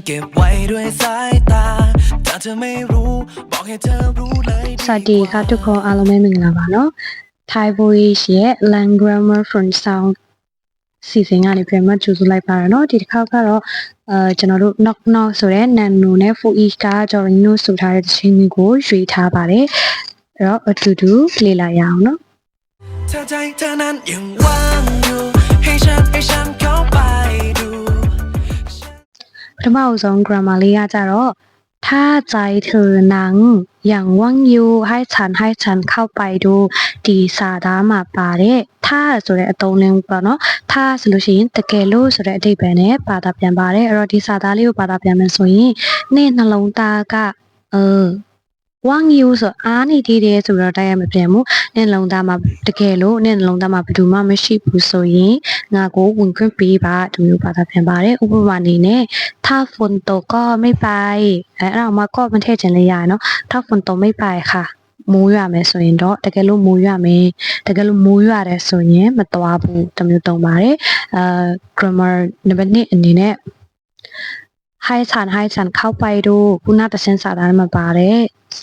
เก็บไว้ด้วยสายตาแต่เธอไม่รู้บอกให้เธอรู้เลยสวัสดีค่ะทุกคนအားလုံးပဲမင်္ဂလာပါเนาะ Thai Voice ရဲ့ Lang Grammar from Sound စီစဉ်ကနေပြန်မှကြိုဆိုလိုက်ပါရเนาะဒီတစ်ခါကတော့ကျွန်တော်တို့ knock knock ဆိုတဲ့ nano နဲ့ full e က Jorino ဆိုထားတဲ့သင်းကိုရွေးထားပါတယ်အဲ့တော့အတူတူလေ့လာရအောင်เนาะเธอใจเธอนั้นยังว่างอยู่ให้ฉันเข้าไปดูပထမဆုံး grammar လေးကကြတော့ถ้าใจเธอนั้นยังว่างอยู่ให้ฉันเข้าไปดูဒီစာသားမှာပါတဲ့ถ้าဆိုတဲ့အသုံးလေးပေါ့နော်ถ้าဆိုလို့ရှိရင်တကယ်လို့ဆိုတဲ့အဓိပ္ပာယ်နဲ့ဘာသာပြန်ပါတယ်အဲ့တော့ဒီစာသားလေးကိုဘာသာပြန်မယ်ဆိုရင်နေ့နှလုံးသားကว่างอยู่ဆိုအားနေသေးတယ်ဆိုတော့တိုက်ရမပြန်ဘူးနေ့နှလုံးသားမှာတကယ်လို့နေ့နှလုံးသားမှာဘယ်သူမှမရှိဘူးဆိုရင်ငါကိုဝင်ခွင့်ပေးပါဒီမျိုးဘာသာပြန်ပါတယ်ဥပမာအနေနဲ့ถ้าฝนตกก็ไม่ไปအဲ့ဒါမှก็မထည့်ချင်လေရเนาะถ้าฝนตกไม่ไปค่ะမိုးရွာမယ်ဆိုရင်တော့တကယ်လို့မိုးရွာမယ်တကယ်လို့မိုးရွာတယ်ဆိုရင်မသွားဘူးတမျိုးသုံးပါတယ်grammar နံပါတ်1အနေနဲ့ให้ฉันเข้าไปดูခုနတစင်းစာသားနဲ့မှာပါတယ်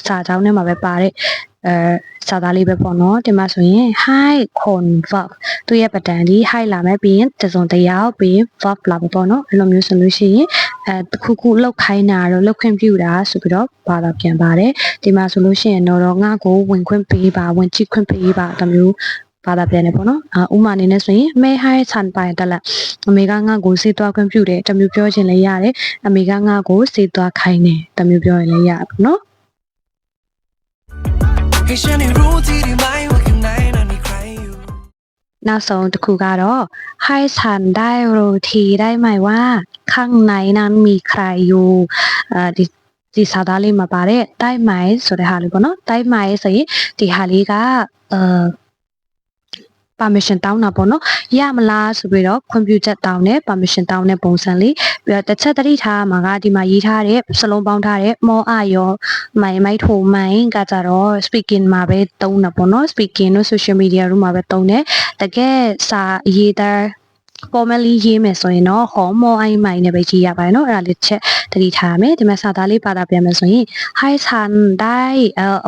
စာကြောင်းနဲ့မှာပဲပါတယ်စာသားလေးပဲပေါ့နော်ဒီမှာဆိုရင်ให้คน verb သူရဲ့ပတန်ဒီให้လာမယ်ပြီးရင်တစုံတယောက်ပြီးရင် verb လာပဲပေါ့နော်အဲ့လိုမျိုးဆိုလို့ရှိရင်တခုခုလောက်ခိုင်းတာတော့လောက်ခွင့်ပြုတာဆိုပြီးတော့ဘာသာပြန်ပါတယ်ဒီမှာဆိုလို့ရှိရင်တော့ငါ့ကိုဝင်ခွင့်ပေးပါဝင်ကြည့်ခွင့်ပေးပါတမျိုးဘာသာပြန်နေပေါ့နော်ဥမာအနေနဲ့ဆိုရင်မဲဟိုင်းဆန်ပိုင်တက်လက်အမေကငါ့ကိုစေးသွားခွင့်ပြုတယ်တမျိုးပြောချင်လည်းရတယ်အမေကငါ့ကိုစေးသွားခိုင်းတယ်တမျိုးပြောရင်လည်းရတယ်ပေါ့နော်ให้ฉันได้รู้ที่ได้ไหมว่าข้างในนั้นมีใครอยู่နောက်ဆုံးတစ်ခုကတော့ให้ฉันได้รู้ทีได้ไหมว่าข้างในนั้นมีใครอยู่ဒီစာသားလေးမှာပါတဲ့တိုက်မိုင်ဆိုတဲ့ဟာလေးပေါ့နော်တိုက်မိုင်ဆိုရင်ဒီဟာလေးကpermission တောင်းတာပေါ့နော်ရမလားဆိုပြီးတော့ခွင့်ပြုချက်တောင်းတယ် permission တောင်းတဲ့ပုံစံလေးပြီးတော့တစ်ချက်သတိထားမှာကဒီမှာရေးထားတဲ့စလုံးပေါင်းထားတဲ့မောအရောမိုင်ထိုမိုင်ကကြတော့ speaking မှာပဲသုံးတာပေါ့နော် speaking တို့ social media တို့မှာပဲသုံးတယ်တကယ်စာရေးတာformally ရေးမယ်ဆိုရင်တော့ဟောမောအိုင်မိုင်နဲ့ပဲကြည့်ရပါတယ်နော်အဲ့ဒါလေးချက်သတိထားမယ်ဒီမှာစာသားလေးပါတာပြန်မယ်ဆိုရင်ให้ฉันได้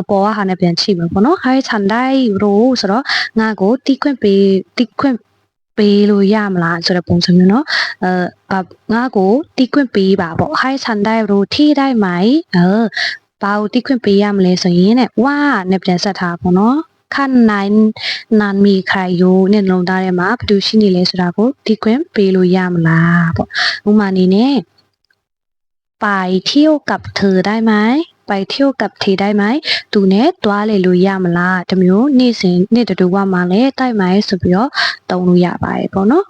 အပေါ်ကဟာနဲ့ပြန်ချိမယ်ပေါ့နော်ให้ฉันได้รู้ဆိုတော့ငါကိုတီးခွင့်ပေးလို့ရမလားဆိုတဲ့ပုံစံမျိုးเนาะငါကိုတီးခွင့်ပေးပါပေါ့ให้ฉันได้รู้ที่ได้ไหมဘာကိုတီးခွင့်ပေးရမလဲဆိုရင်နဲ့ဝါနဲ့ပြန်ဆက်ထားပေါ့နော်ခန့်နိုင်နန်မီခရိုင်ယိုနဲ့လုံသားထဲမှာဘယ်သူရှိနေလဲဆိုတာကိုတီးခွင့်ပေးလို့ရမလားပေါ့ဥပမာအနေနဲ့ไปเที่ยวกับเธอได้ไหมไปเที่ยวกับเธอได้ไหมသူနဲ့တွားလေလို့ရမလားဒီမျိုးနေ့တူကမှလည်းတိုက်မိုင်းဆိုပြီးတော့တုံးလို့ရပါတယ်ပေါ့နော်